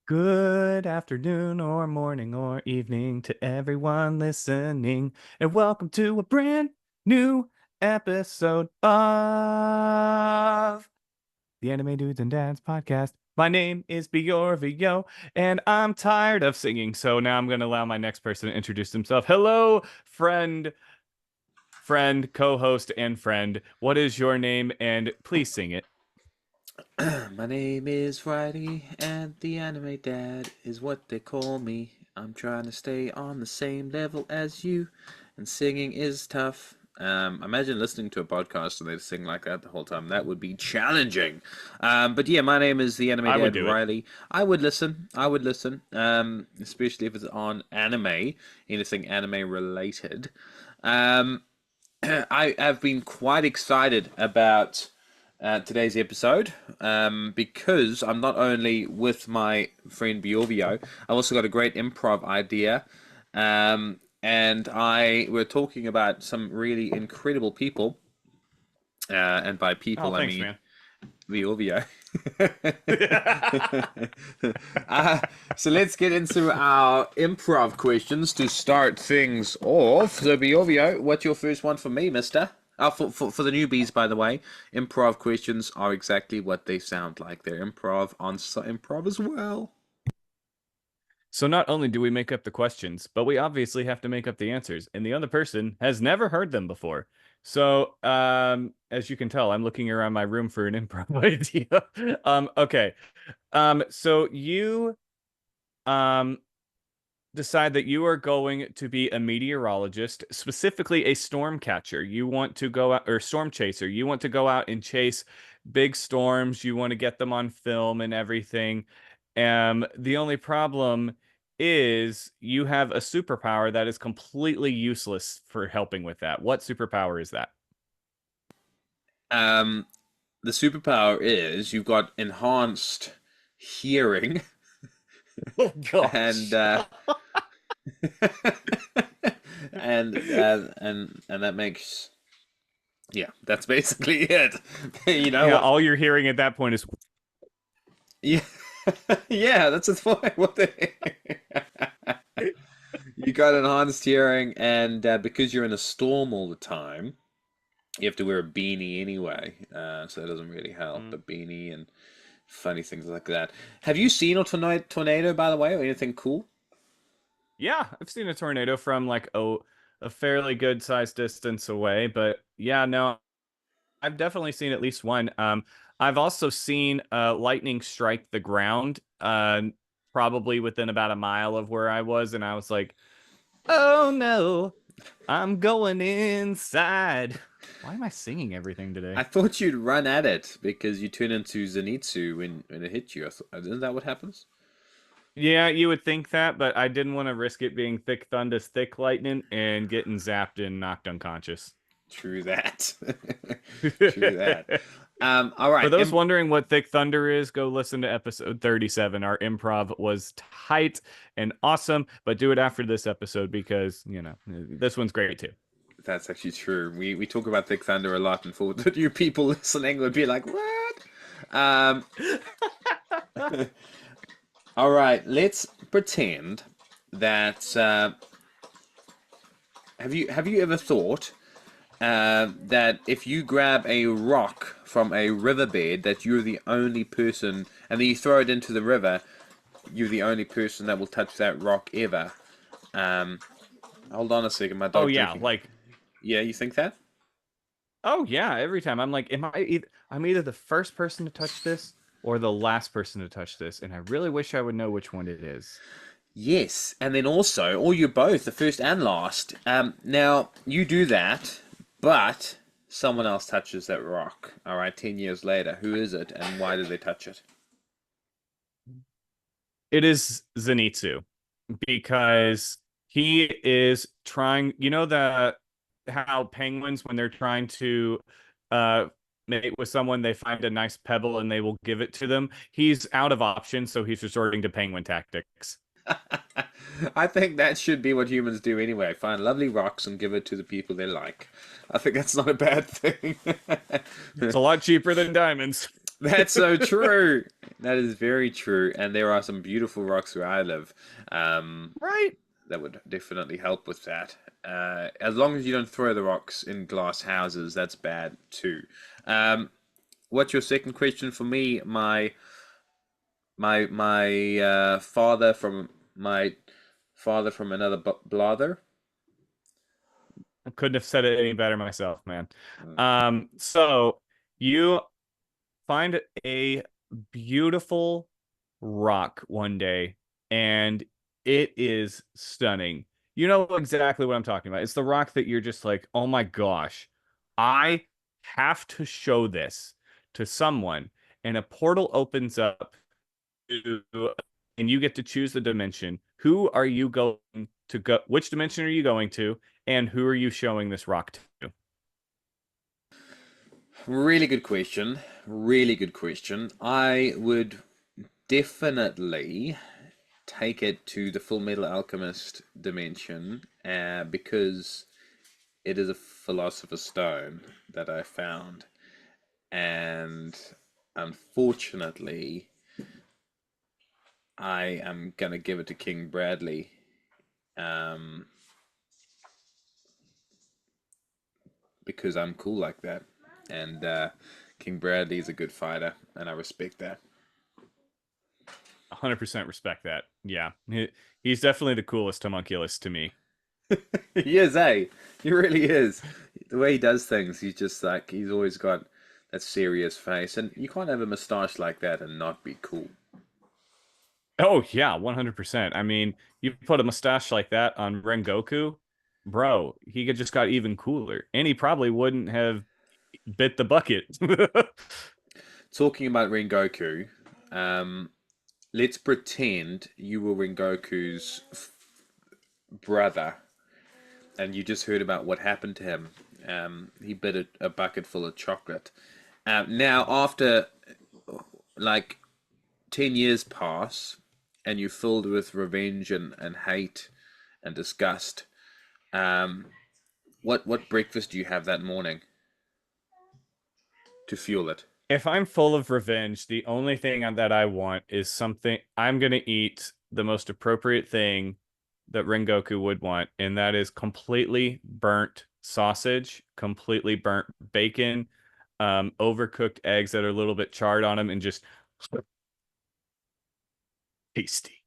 Good afternoon or morning or evening to everyone listening, and welcome to a brand new episode of the Anime Dudes and Dads podcast. My name is Bjorvio, and I'm tired of singing, so now I'm going to allow my next person to introduce himself. Hello, co-host, and friend. What is your name? And please sing it. My name is Reilly, and the anime dad is what they call me. I'm trying to stay on the same level as you, and singing is tough. Imagine listening to a podcast and they sing like that the whole time. That would be challenging. But yeah, my name is the anime I would dad, do it. Reilly. I would listen. I would listen. Especially if it's on anime, anything anime related. Um, I have been quite excited about today's episode because I'm not only with my friend Bjorvio, I also got a great improv idea. And we're talking about some really incredible people. And by Oh, people, I thanks, mean man. Bjorvio. uh, so let's get into our improv questions to start things off. So Bjorvio, what's your first one for me, mister? For the newbies, by the way, improv questions are exactly what they sound like. They're improv on improv as well. So not only do we make up the questions, but we obviously have to make up the answers, and the other person has never heard them before. So, as you can tell, I'm looking around my room for an improv idea. Okay. So you um decide that you are going to be a meteorologist, specifically a storm catcher. You want to go out, or storm chaser. You want to go out and chase big storms. You want to get them on film and everything. The only problem is you have a superpower that is completely useless for helping with that. What superpower is that? Um, the superpower is you've got enhanced hearing, Oh and gosh. and that makes yeah, that's basically it. You know Yeah, what? all you're hearing at that point is Yeah, yeah, that's the point. What the you got enhanced hearing, and because you're in a storm all the time, you have to wear a beanie anyway. So that doesn't really help. A Mm. beanie and funny things like that. Have you seen a tornado, by the way, or anything cool? Yeah, I've seen a tornado from like a fairly good sized distance away, but yeah, no, I've definitely seen at least one. I've also seen lightning strike the ground, probably within about a mile of where I was, and I was like, "Oh no, I'm going inside." Why am I singing everything I today? thought you'd run at it because you turn into Zenitsu when it hit you. Isn't that what happens? Yeah, you would think that, but I didn't want to risk it being thick thunder's thick lightning and getting zapped and knocked unconscious. True that. True that. For All right. those wondering what Thick Thunder is, go listen to episode 37. Our improv was tight and awesome, but do it after this episode because, this one's great too. That's actually true. We talk about Thick Thunder a lot, and for the new people listening would be like, what? Um, all right. Let's pretend that. Have you ever thought that if you grab a rock from a riverbed, that you're the only person, and then you throw it into the river, you're the only person that will touch that rock ever. Um, Hold on a second, my Oh dog yeah, drinking. like Yeah, you think that? oh yeah, every time I'm like, I'm either the first person to touch this or the last person to touch this, and I really wish I would know which one it is. Yes, and then also, or you're both, the first and last. Now you do that, but someone else touches that rock. All right, 10 years later, who is it, and why did they touch it? It is Zenitsu because he is trying, the how penguins when they're trying to uh mate with someone, they find a nice pebble and they will give it to them. He's out of options, so he's resorting to penguin tactics. I think that should be what humans do anyway. Find lovely rocks and give it to the people they like. I think that's not a bad thing. It's a lot cheaper than diamonds. That's so true. That is very true, and there are some beautiful rocks where I live. Um, Right? that would definitely help with that. As long as you don't throw the rocks in glass houses, that's bad too. Um, what's your second question for me? My my father from another blather. I couldn't have said it any better myself, man. So you find a beautiful rock one day, and it is stunning. You know exactly what I'm talking about. It's the rock that you're just like, oh my gosh, I have to show this to someone. And a portal opens up to, and you get to choose the dimension. Who are you going to go? Which dimension are you going to? And who are you showing this rock to? Really good question. Really good question. I would definitely take it to the Full Metal Alchemist dimension because it is a philosopher's stone that I found, and unfortunately, I am gonna give it to King Bradley um, because I'm cool like that, and King Bradley is a good fighter, and I respect that. 100% respect that. Yeah. He's definitely the coolest homunculus to me. He is, eh? He really is. The way he does things, he's just like he's always got that serious face, and you can't have a mustache like that and not be cool. Oh, yeah, 100%. I mean, you put a mustache like that on Rengoku, bro, he just got even cooler. And he probably wouldn't have bit the bucket. Talking about Rengoku, um, let's pretend you were Rengoku's brother, and you just heard about what happened to him. He bit a bucket full of chocolate. Now, after like 10 years pass, and you're filled with revenge and hate and disgust, um, what breakfast do you have that morning to fuel it? If I'm full of revenge, the only thing that I want is something I'm going to eat the most appropriate thing that Rengoku would want, and that is completely burnt sausage, completely burnt bacon, overcooked eggs that are a little bit charred on them, and just tasty,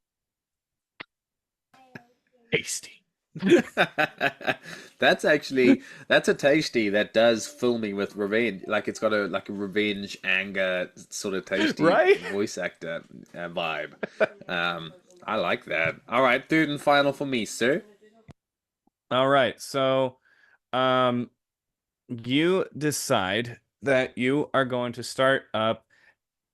tasty. That's a tasty that does fill me with revenge. Like it's got a revenge anger sort of tasty Right? voice actor vibe. Um, I like that. All right, third and final for me, sir. All right. So, um, you decide that you are going to start up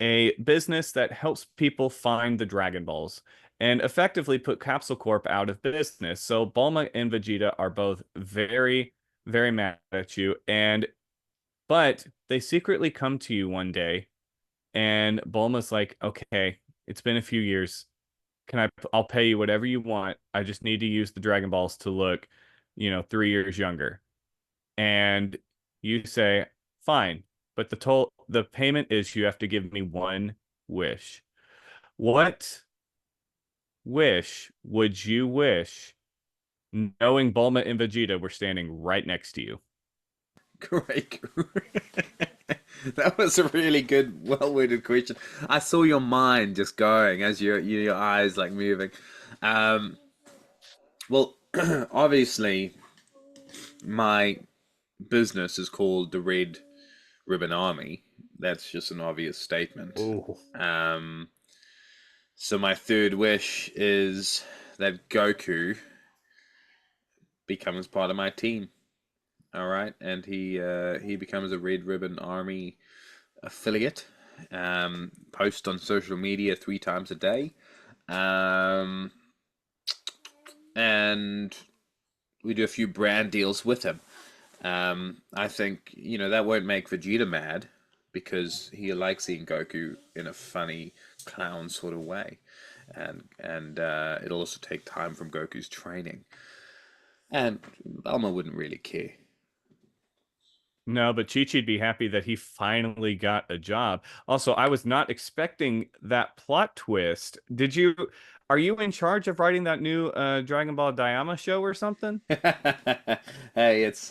a business that helps people find the Dragon Balls and effectively put Capsule Corp out of business. So Bulma and Vegeta are both very, very mad at you, and but they secretly come to you one day, and Bulma's like, "Okay, it's been a few years. I'll pay you whatever you want. I just need to use the Dragon Balls to look, 3 years younger." And you say, "Fine, but the payment is you have to give me one wish." What wish would you wish, knowing Bulma and Vegeta were standing right next to you? Great. That was a really good, well-worded question. I saw your mind just going as your eyes like moving. Um, well, obviously, my business is called the Red Ribbon Army. That's just an obvious statement. Oh, Um, so my third wish is that Goku becomes part of my team. All right, and he becomes a Red Ribbon Army affiliate. Post on social media 3 times a day. Um, and we do a few brand deals with him. I think that won't make Vegeta mad because he likes seeing Goku in a funny clown sort of way, and it'll also take time from Goku's training, and Bulma wouldn't really care. No, but Chi-Chi'd be happy that he finally got a job. Also, I was not expecting that plot twist. Are you in charge of writing that new Dragon Ball Daima show or something? Hey, it's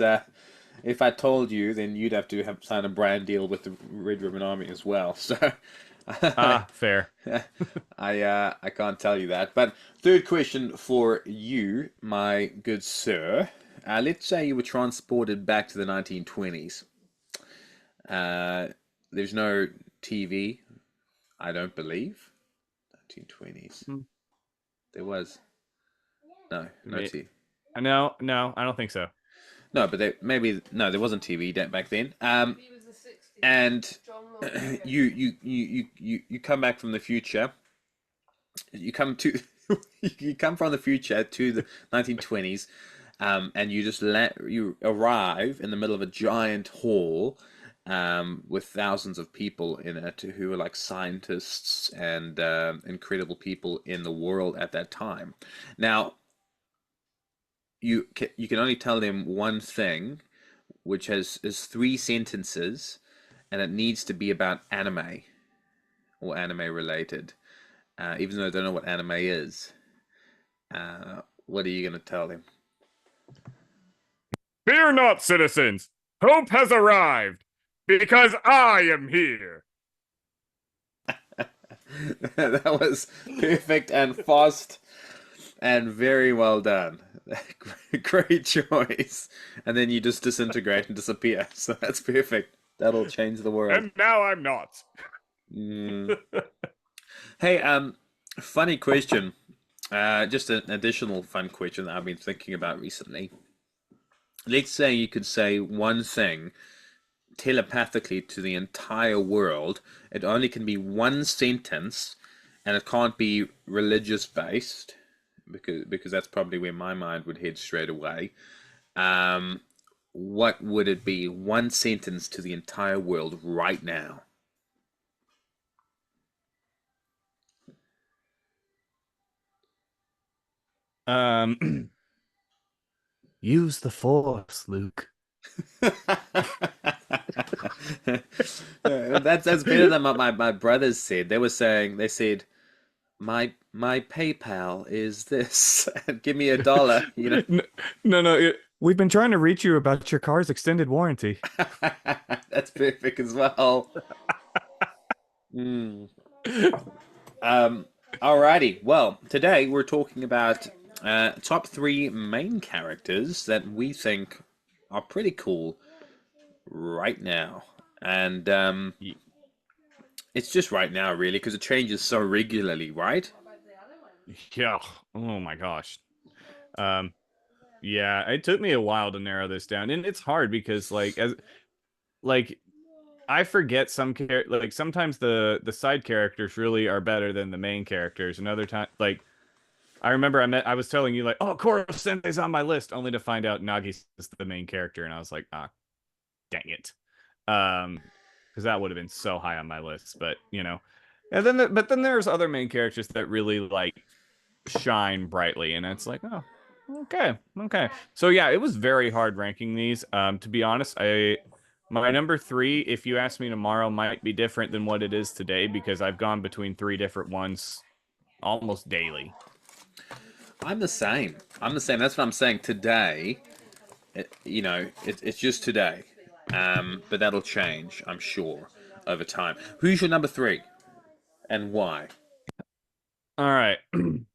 if I told you, then you'd have to have sign a brand deal with the Red Ribbon Army as well. So Ah, fair. I can't tell you that. But third question for you, my good sir. Let's say you were transported back to the 1920s. Uh, there's no TV, I don't believe. 1920s. Hmm. There was no Me- TV. No, no, I don't think so. No, but maybe no, there wasn't TV back then. And you come back from the future. You come to you come from the future to the 1920s, and you arrive in the middle of a giant hall, with thousands of people in it who are like scientists and incredible people in the world at that time. Now you can only tell them one thing, which has is three sentences, and it needs to be about anime or anime related. Even though I don't know what anime is, what are you going to tell them? Fear not, citizens. Hope has arrived because I am here. That was perfect and fast and very well done. Great choice. And then you just disintegrate and disappear. So that's perfect. That'll change the world. And now I'm not. Mm. Hey, funny question. Just an additional fun question that I've been thinking about recently. Let's say you could say one thing telepathically to the entire world. It only can be one sentence, and it can't be religious based because that's probably where my mind would head straight away. Um, what would it be? One sentence to the entire world right now. Use the force, Luke. That's better than what my brothers said. They said my PayPal is this. Give me $1. You know. No, no. We've been trying to reach you about your car's extended warranty. That's perfect as well. Mm. Um, Alrighty. Well, today we're talking about top three main characters that we think are pretty cool right now, and it's just right now, really, because it changes so regularly, right? Yeah. Oh my gosh. Um, yeah, it took me a while to narrow this down, and it's hard because like I forget like sometimes the side characters really are better than the main characters, and other time like I remember I was telling you like, oh, Koro Sensei's on my list, only to find out Nagi's the main character, and I was like, ah, dang it. Because that would have been so high on my list, but but then there's other main characters that really like shine brightly, and it's like, oh, okay, okay. So yeah, it was very hard ranking these. To be honest, I my number three, if you ask me tomorrow, might be different than what it is today because I've gone between three different ones almost daily. I'm the same. I'm the same. That's what I'm saying today. It's just today, but that'll change, I'm sure, over time. Who's your number three, and why? All right,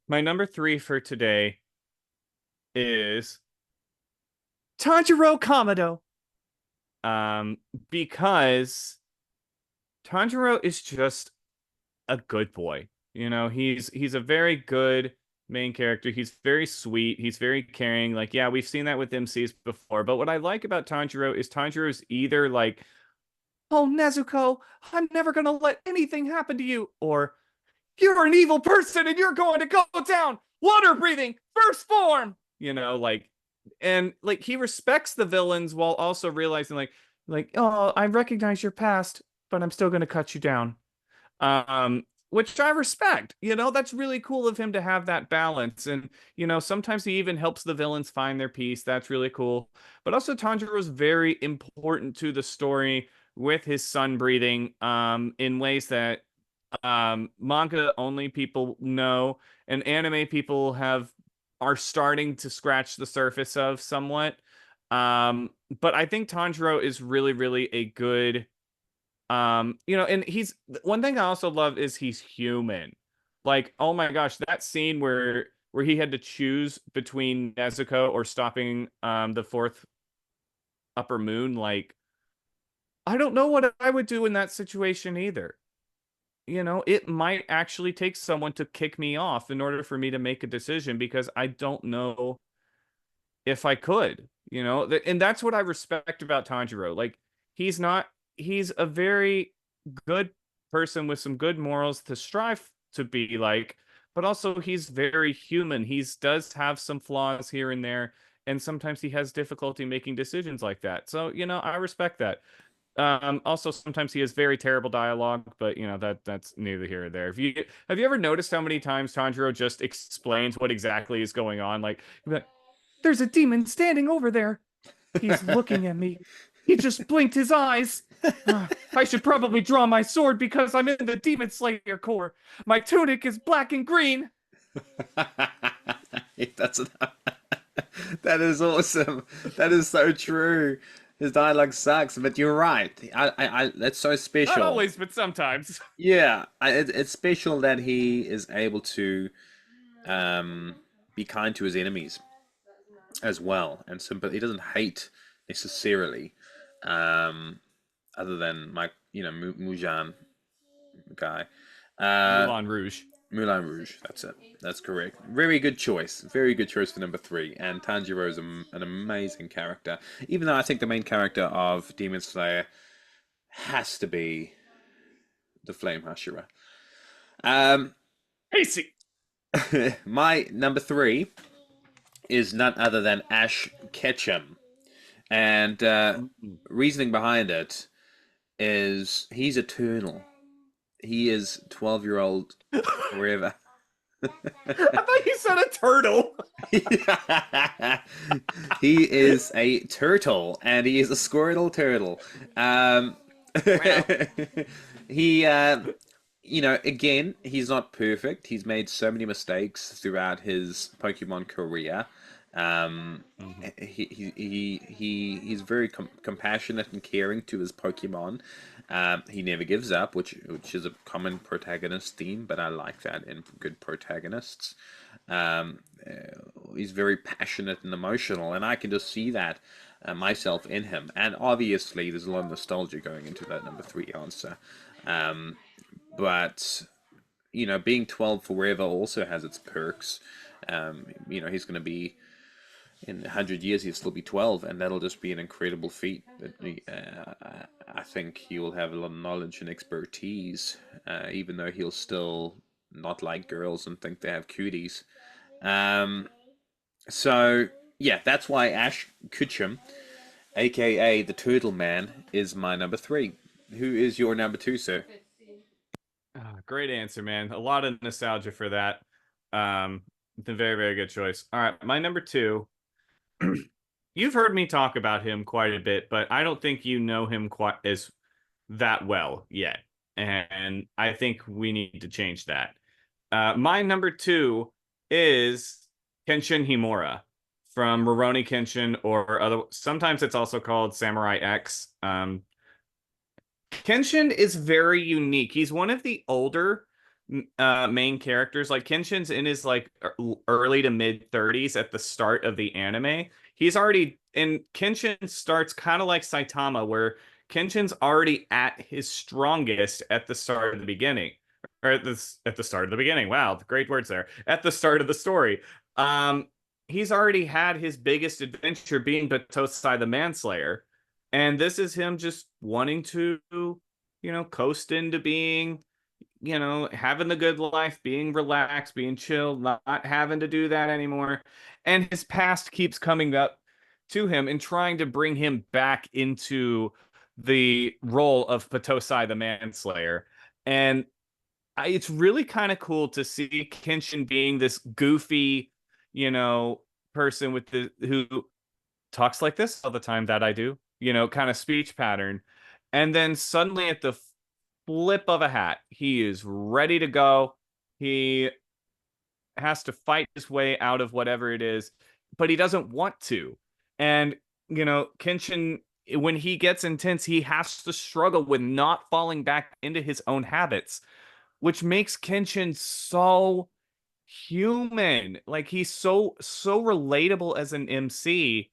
my number three for today is Tanjiro Kamado. Because Tanjiro is just a good boy. He's a very good main character. He's very sweet. He's very caring. Like, yeah, we've seen that with MCs before. But what I like about Tanjiro is Tanjiro's either like, "Oh, Nezuko, I'm never gonna let anything happen to you," or "You're an evil person and you're going to go down, water breathing, first form." And like he respects the villains while also realizing oh, I recognize your past, but I'm still gonna cut you down. Um, which I respect. That's really cool of him to have that balance. And, sometimes he even helps the villains find their peace. That's really cool. But also, Tanjiro is very important to the story with his sun breathing in ways that manga only people know and anime people are starting to scratch the surface of somewhat. But I think Tanjiro is really, really a good and he's one thing I also love is he's human. Like, oh my gosh, that scene where he had to choose between Nezuko or stopping the fourth upper moon, like I don't know what I would do in that situation either. It might actually take someone to kick me off in order for me to make a decision because I don't know if I could, and that's what I respect about Tanjiro. Like, he's not, he's a very good person with some good morals to strive to be like, but also he's very human. He does have some flaws here and there, and sometimes he has difficulty making decisions like that. So, I respect that. Also sometimes he has very terrible dialogue, but that's neither here or there. Have you ever noticed how many times Tanjiro just explains what exactly is going on? Like, there's a demon standing over there. He's looking at me. He just blinked his eyes. I should probably draw my sword because I'm in the Demon Slayer Corps. My tunic is black and green. That's that is awesome. That is so true. His dialogue sucks, but you're right. That's so Not special. always, but sometimes. Yeah, it's special that he is able to um, be kind to his enemies as well, and so, but he doesn't hate necessarily, um, other than my, Mujan guy. Uh, Moulin Rouge. Moulin Rouge. That's it. That's correct. Very good choice. Very good choice for number three. And Tanjiro is an amazing character. Even though I think the main character of Demon Slayer has to be the Flame Hashira. Um, Hasty. my number three is none other than Ash Ketchum, and reasoning behind it is he's eternal. He is 12-year-old forever. I thought you said a turtle. He is a turtle, and he is a Squirtle turtle. Wow. He, again, he's not perfect. He's made so many mistakes throughout his Pokemon career. Um, Mhm. he's very compassionate and caring to his Pokemon. He never gives up, which is a common protagonist theme, but I like that in good protagonists. He's very passionate and emotional, and I can just see that myself in him. And obviously, there's a lot of nostalgia going into that number three answer. Um, but being 12 forever also has its perks. He's going to be in 100 years he'll still be 12, and that'll just be an incredible feat. I think he will have a lot of knowledge and expertise, even though he'll still not like girls and think they have cuties. Um, so yeah, that's why Ash Ketchum, aka the Turtle Man, is my number three. Who is your number two, sir? Great answer, man. A lot of nostalgia for that. It's a very, very good choice. All right, my number two. You've heard me talk about him quite a bit, but I don't think you know him quite as that well yet. And I think we need to change that. My number two is Kenshin Himura from Rurouni Kenshin, or other. Sometimes it's also called Samurai X. Kenshin is very unique. He's one of the older main characters. Like, Kenshin's in his like early to mid 30s at the start of the anime. He's already, and Kenshin starts kind of like Saitama, where Kenshin's already at his strongest at the start of the beginning. Or at the start of the beginning. Wow, great words there. At the start of the story. Um he's already had his biggest adventure being Batosai the Manslayer. And this is him just wanting to, coast into being, having the good life, being relaxed, being chill, not having to do that anymore. And his past keeps coming up to him and trying to bring him back into the role of Patosai the Manslayer. And it's really kind of cool to see Kenshin being this goofy, you know, person with the who talks like this all the time that I do, kind of speech pattern. And then suddenly at the flip of a hat, he is ready to go. He has to fight his way out of whatever it is, but he doesn't want to. And, Kenshin, when he gets intense, he has to struggle with not falling back into his own habits, which makes Kenshin so human. Like he's so relatable as an MC,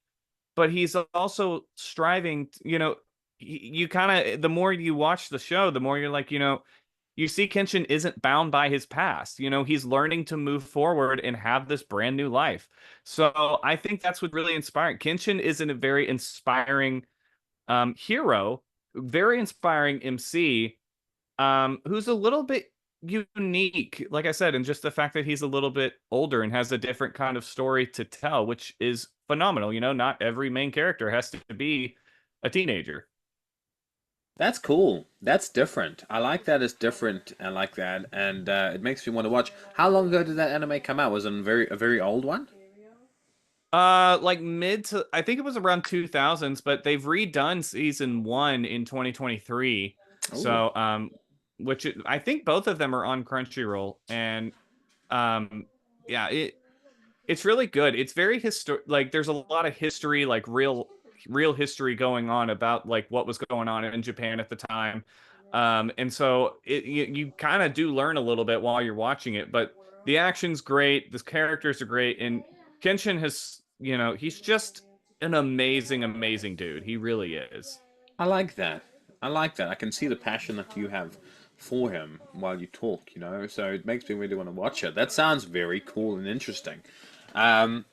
but he's also striving, you kind of, the more you watch the show, the more you're like, you see Kenshin isn't bound by his past. He's learning to move forward and have this brand new life. So I think that's what really inspiring. Kenshin is a very inspiring hero, very inspiring MC, who's a little bit unique, like I said, and just the fact that he's a little bit older and has a different kind of story to tell, which is phenomenal. Not every main character has to be a teenager. That's cool. That's different. I like that it's different. I like that, and it makes me want to watch. How long ago did that anime come out? Was it a very old one? Like mid to, I think it was around 2000s, but they've redone season 1 in 2023. Oh, So, I think both of them are on Crunchyroll, and um, yeah, it's really good. It's very like there's a lot of history, like real history going on about like what was going on in Japan at the time. And so you kind of do learn a little bit while you're watching it, but the action's great, the characters are great, and Kenshin has, he's just an amazing dude. He really is. I like that. I like that. I can see the passion that you have for him while you talk, so it makes me really want to watch it. That sounds very cool and interesting. Um,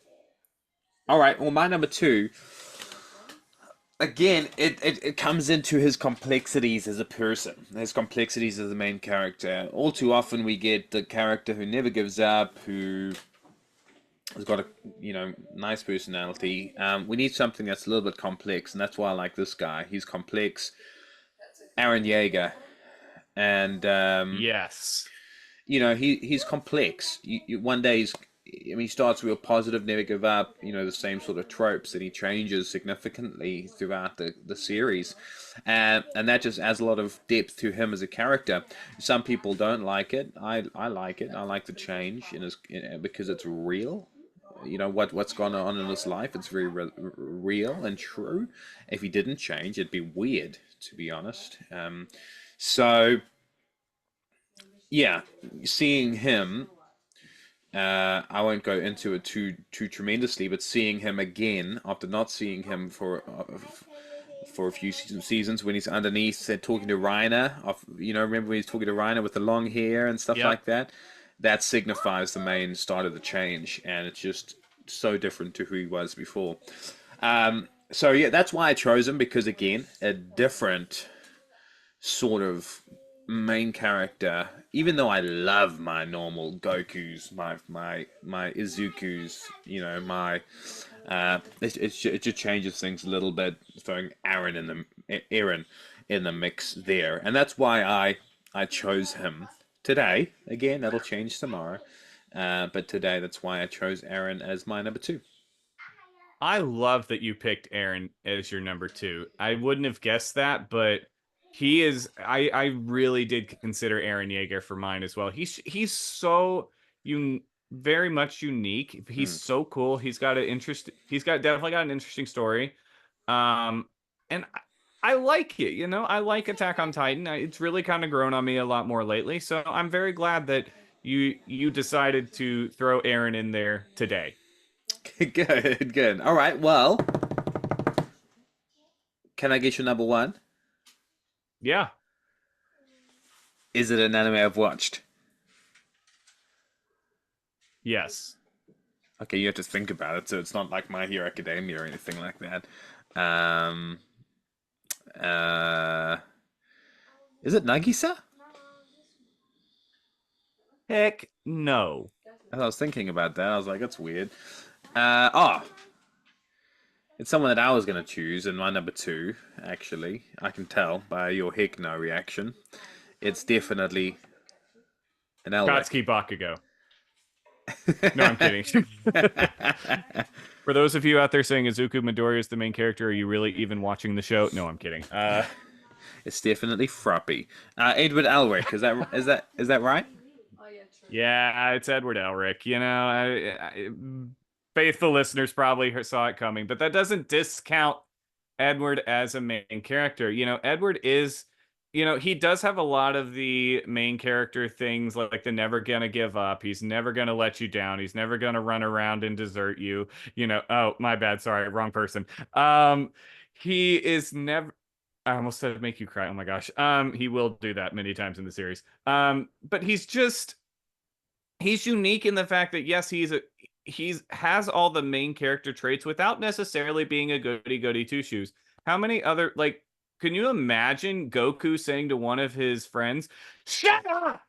all right, well, my number two, again, it comes into his complexities as a person, his complexities as the main character. All too often, we get the character who never gives up, who has got a nice personality. We need something that's a little bit complex, and that's why I like this guy. He's complex. Aaron Yeager, and Yes. he's complex. One day he starts real positive, never give up. The same sort of tropes, and he changes significantly throughout the series, and that just adds a lot of depth to him as a character. Some people don't like it. I like it. I like the change because it's real. What's going on in his life. It's very real and true. If he didn't change, it'd be weird, to be honest. So yeah, seeing him, I won't go into it too tremendously, but seeing him again after not seeing him for a few seasons when he's underneath talking to Reiner, remember when he's talking to Reiner with the long hair and stuff Yep. like that. That signifies the main start of the change, and it's just so different to who he was before. So yeah, that's why I chose him, because again, a different sort of main character. Even though I love my normal Goku's, my Izuku's, my it just changes things a little bit, throwing Aaron in the mix there, and that's why I chose him today. Again, that'll change tomorrow, but today that's why I chose Aaron as my number two. I love that you picked Aaron as your number two. I wouldn't have guessed that, but he is. I really did consider Aaron Yeager for mine as well. He's so very much unique. He's Hmm. so cool. He's got an interest. He's got definitely got an interesting story. And I like it. I like Attack on Titan. It's really kind of grown on me a lot more lately. So I'm very glad that you decided to throw Aaron in there today. Good, good. All right. Well, can I get your number one? Yeah. Is it an anime I've watched? Yes. Okay, you have to think about it, so it's not like My Hero Academia or anything like that. Um, uh, is it Nagisa? Heck no. As I was thinking about that, I was like, that's weird. It's someone that I was going to choose, and my number two, actually. I can tell by your heck no reaction. It's definitely An Elric. Katsuki Bakugo. No, I'm kidding. For those of you out there saying Izuku Midoriya is the main character, are you really even watching the show? No, I'm kidding. It's definitely Froppy. Edward Elric. Is that right? Yeah, it's Edward Elric. Faithful listeners probably saw it coming, but that doesn't discount Edward as a main character. Edward is, he does have a lot of the main character things like the never gonna give up. He's never gonna let you down. He's never gonna run around and desert you. Oh, my bad. Sorry, wrong person. He is never. I almost said make you cry. Oh my gosh. He will do that many times in the series. But he's unique in the fact that yes, he's has all the main character traits without necessarily being a goody two shoes. How many other like can you imagine Goku saying to one of his friends, "Shut up"?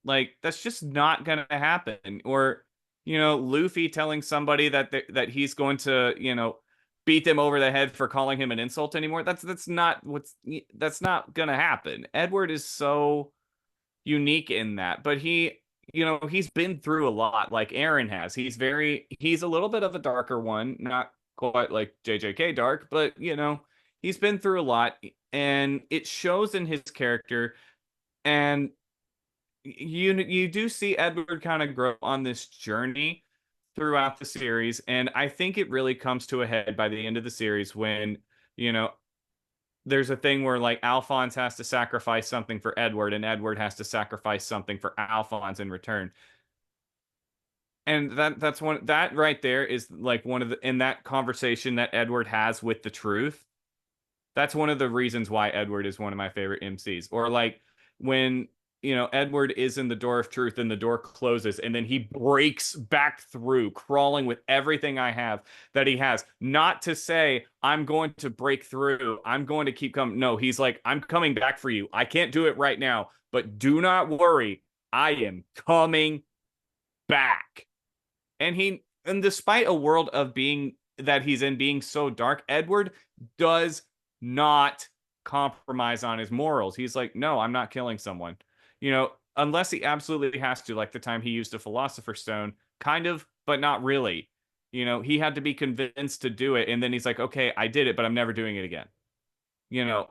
Like that's just not gonna happen. Or Luffy telling somebody that he's going to beat them over the head for calling him an insult anymore. That's not gonna happen. Edward is so unique in that, but he's been through a lot like Aaron has. He's a little bit of a darker one, not quite like JJK dark, but he's been through a lot and it shows in his character. And you do see Edward kind of grow on this journey throughout the series, and I think it really comes to a head by the end of the series when you know there's a thing where like Alphonse has to sacrifice something for Edward, and Edward has to sacrifice something for Alphonse in return. And that's one that right there is like one of the in that conversation that Edward has with the truth. That's one of the reasons why Edward is one of my favorite MCs. Or like when Edward is in the door of truth and the door closes and then he breaks back through, crawling with everything I have that he has. Not to say I'm going to break through, I'm going to keep coming. No, he's like, I'm coming back for you. I can't do it right now, but do not worry. I am coming back. And despite a world of being that he's in being so dark, Edward does not compromise on his morals. He's like, no, I'm not killing someone. Unless he absolutely has to, like the time he used a philosopher's stone, kind of, but not really. He had to be convinced to do it, and then he's like, okay, I did it, but I'm never doing it again. You know,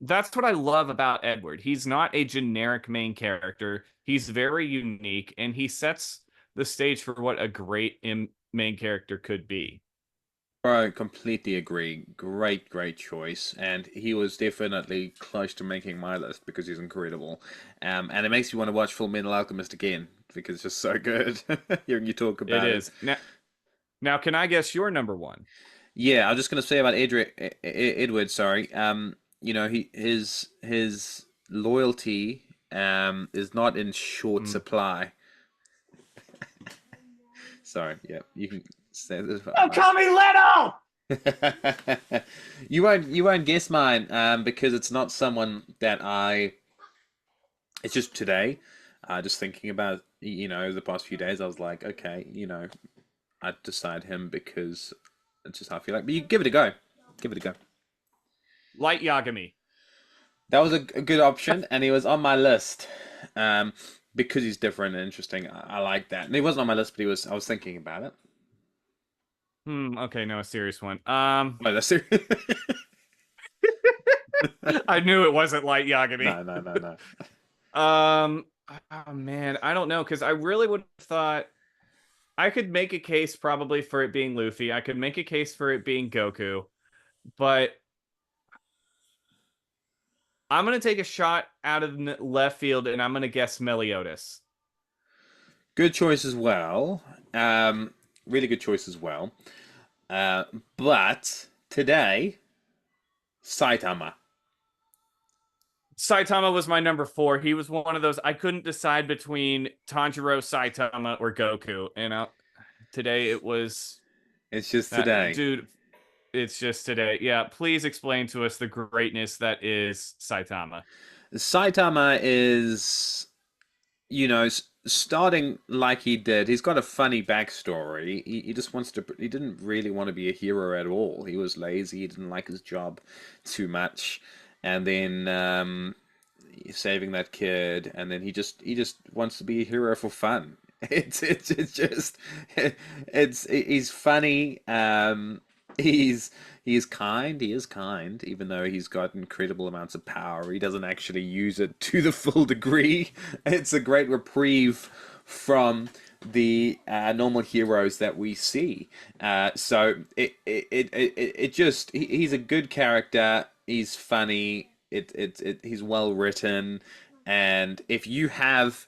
that's what I love about Edward. He's not a generic main character. He's very unique, and he sets the stage for what a great main character could be. I completely agree. Great, great choice, and he was definitely close to making my list because he's incredible. And it makes you want to watch Full Metal Alchemist again because it's just so good hearing you talk It about it. is. Now, can I guess your number one? Yeah, I was just gonna say about Edward. Sorry. His loyalty is not in short Mm. supply. Sorry. Yeah, you can say this. Oh, call me Little! You won't guess mine because it's not someone that it's just today. Just thinking about the past few days, I was like, okay, I'd decide him because it's just how I feel like. But you give it a go. Give it a go. Light Yagami. That was a good option, and he was on my list because he's different and interesting. I like that. And he wasn't on my list, but I was thinking about it. Okay, no, a serious one. Oh, that's serious. I knew it wasn't Light Yagami. No. Oh man, I don't know because I really would have thought I could make a case probably for it being Luffy. I could make a case for it being Goku, but I'm gonna take a shot out of left field and I'm gonna guess Meliodas. Good choice as well. Really good choice as well. But today, Saitama. Saitama was my number 4. He was one of those I couldn't decide between Tanjiro, Saitama, or Goku. And today it was It's just today. Dude, it's just today. Yeah, please explain to us the greatness that is Saitama. Saitama is, starting like he did. He's got a funny backstory. He just wants to. He didn't really want to be a hero at all. He was lazy. He didn't like his job too much, and then saving that kid, and then he just wants to be a hero for fun. It's just he's funny. He's kind. He is kind, even though he's got incredible amounts of power. He doesn't actually use it to the full degree. It's a great reprieve from the normal heroes that we see. So it just he's a good character. He's funny. He's well written, and if you have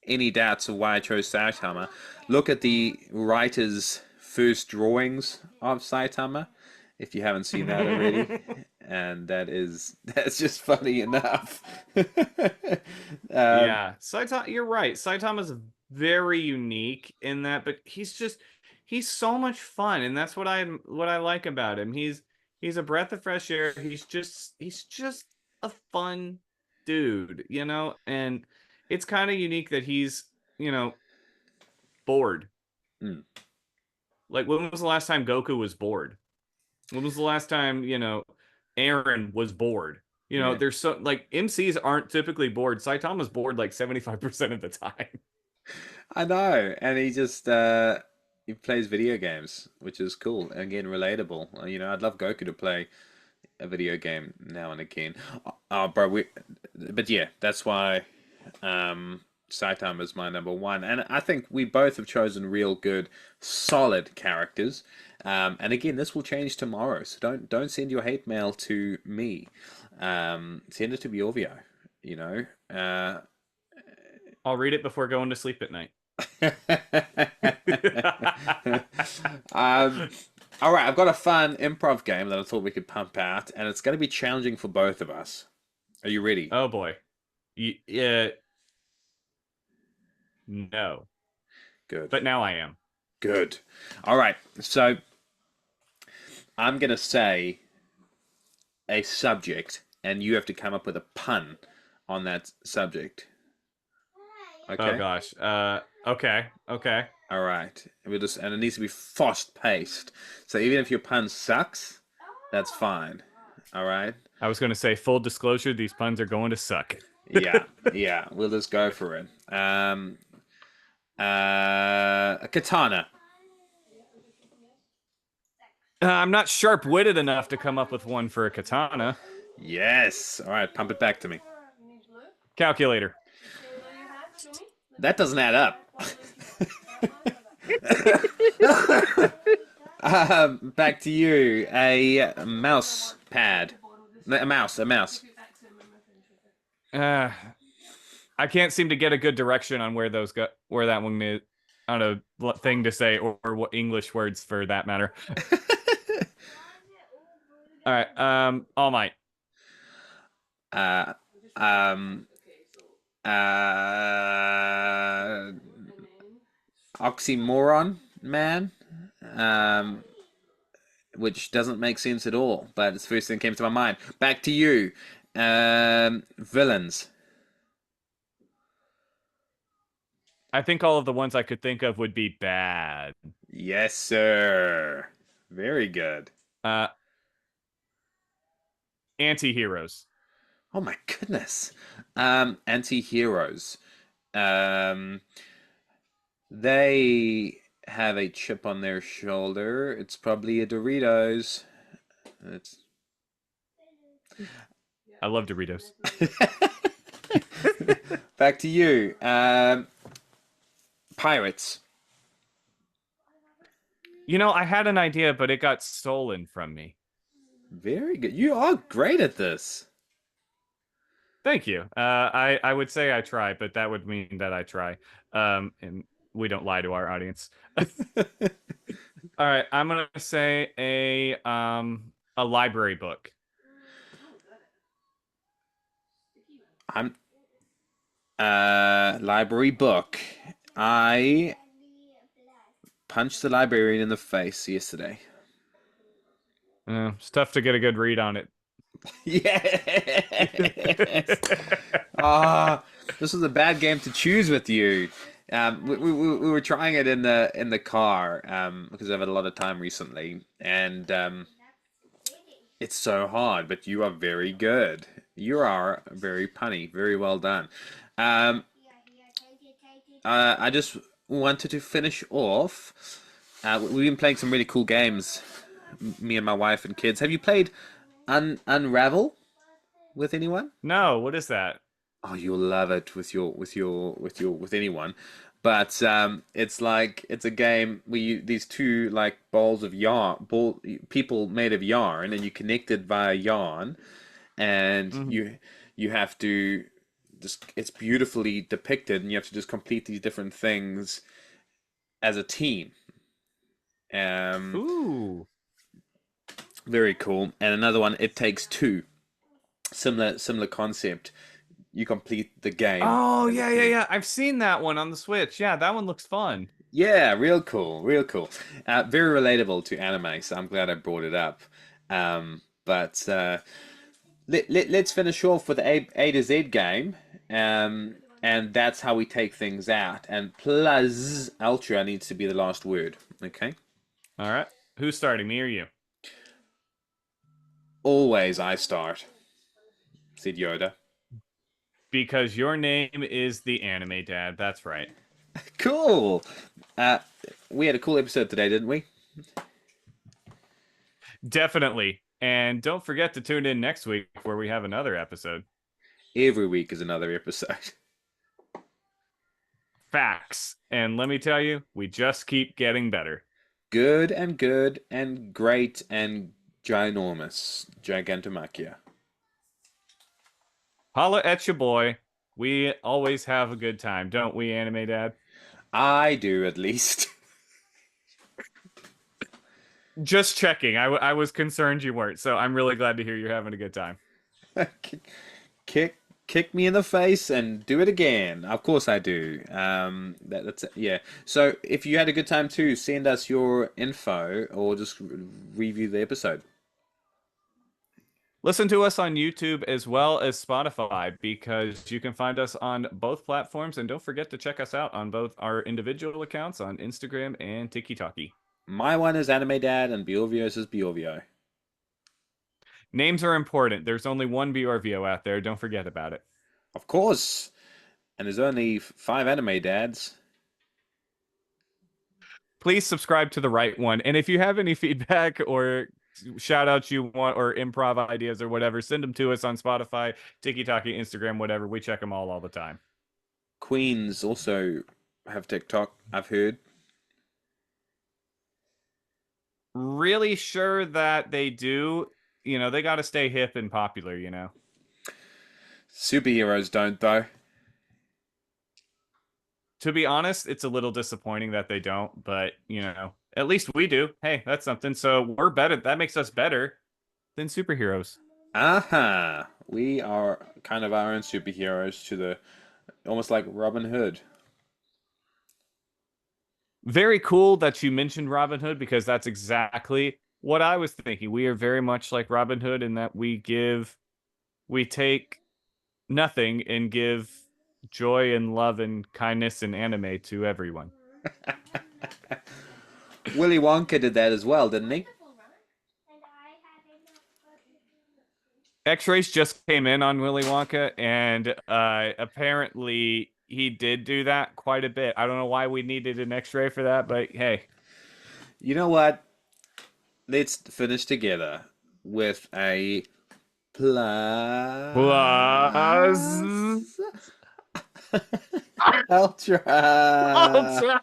any doubts of why I chose Saitama, look at the writer's first drawings of Saitama, if you haven't seen that already. And that's just funny enough. um, Yeah, Saitama, you're right. Saitama's very unique in that, but he's so much fun, and that's what I like about him. He's a breath of fresh air. He's just a fun dude, and it's kind of unique that he's bored. mm, Like, when was the last time Goku was bored? When was the last time, Aaron was bored? yeah, There's so like MCs aren't typically bored. Saitama's bored like 75% of the time. I know, and he plays video games, which is cool. Again, relatable. I'd love Goku to play a video game now and again. Oh, bro, but yeah, that's why Saitama is my number one, and I think we both have chosen real good, solid characters. And again, this will change tomorrow, so don't send your hate mail to me. Send it to Bjorvio. You know. I'll read it before going to sleep at night. um, all right, I've got a fun improv game that I thought we could pump out, and it's going to be challenging for both of us. Are you ready? Oh boy. Yeah, no. Good. But now I am. Good. All right, so I'm going to say a subject, and you have to come up with a pun on that subject. Oh Okay? gosh. Okay. Okay. All right. And it needs to be fast paced. So even if your pun sucks, that's fine. All right. I was going to say, full disclosure, these puns are going to suck. Yeah, yeah. We'll just go for it. A katana. I'm not sharp-witted enough to come up with one for a katana. Yes. All right. Pump it back to me. Calculator. That doesn't add up. Back to you. A mouse pad. A mouse. A mouse. Uh, I can't seem to get a good direction on where that one is, on a thing to say, or what English words for that matter. All right. All Might. uh, um, uh, oxymoron man, which doesn't make sense at all, but it's the first thing that came to my mind. Back to you. Villains. I think all of the ones I could think of would be bad. Yes, sir. Very good. Uh, Anti-heroes. Oh my goodness. Anti-heroes. Um, they have a chip on their shoulder. It's probably a Doritos. It's I love Doritos. back to you. Pirates. I had an idea, but it got stolen from me. Very good. You are great at this. Thank you. I would say I try, but that would mean that I try. And we don't lie to our audience. All right, I'm gonna say a library book. I'm library book. I punched the librarian in the face yesterday. It's tough to get a good read on it. Yes. Ah, this was a bad game to choose with you. We were trying it in the car because I've had a lot of time recently, and it's so hard. But you are very good. You are very punny. Very well done. Um, I just wanted to finish off. We've been playing some really cool games, me and my wife and kids. Have you played Unravel with anyone? No, what is that? Oh, you'll love it with anyone. But it's like it's a game where these two like balls of yarn, people made of yarn, and you connect it via yarn, and Mhm. you have to just it's beautifully depicted, and you have to just complete these different things as a team. Um, Ooh. Very cool. And another one, It Takes Two. Similar concept. You complete the game Oh, as a yeah, yeah, team. yeah. I've seen that one on the Switch. Yeah, that one looks fun. Yeah, real cool, real cool. Very relatable to anime, so I'm glad I brought it up. But let's finish off with the A to Z game, and that's how we take things out. And plus, Ultra needs to be the last word. Okay? All right. Who's starting, me or you? Always I start, said Yoda. Because your name is the anime dad. That's right. Cool. Uh, we had a cool episode today, didn't we? Definitely. And don't forget to tune in next week where we have another episode. Every week is another episode. Facts. And let me tell you, we just keep getting better. Good and great and ginormous. Gigantomachia. Holla at your boy. We always have a good time, don't we, anime dad? I do, at least. Just checking. I was concerned you weren't, so I'm really glad to hear you're having a good time. kick kick me in the face and do it again. Of course I do. That's yeah. So if you had a good time too, send us your info or just review the episode. Listen to us on YouTube as well as Spotify because you can find us on both platforms. And don't forget to check us out on both our individual accounts on Instagram and TikTok. My one is Anime Dad and Bjorvio's is Bjorvio. Names are important. There's only one Bjorvio out there. Don't forget about it. Of course. And there's only five Anime Dads. Please subscribe to the right one. And if you have any feedback or shout outs you want or improv ideas or whatever, send them to us on Spotify, TikTok, Instagram, whatever. We check them all the time. Queens also have TikTok, I've heard. Really sure that they do. They got to stay hip and popular. Superheroes don't though. To be honest, it's a little disappointing that they don't, but at least we do. Hey, that's something. So we're better. That makes us better than superheroes. Aha! We are kind of our own superheroes to the almost like Robin Hood. Very cool that you mentioned Robin Hood because that's exactly what I was thinking. We are very much like Robin Hood in that we take nothing and give joy and love and kindness and anime to everyone. Willy Wonka did that as well, didn't he? X-Rays just came in on Willy Wonka, and apparently he did do that quite a bit. I don't know why we needed an X-ray for that, but hey, You know what? Let's finish together with a plus plus ultra. ultra.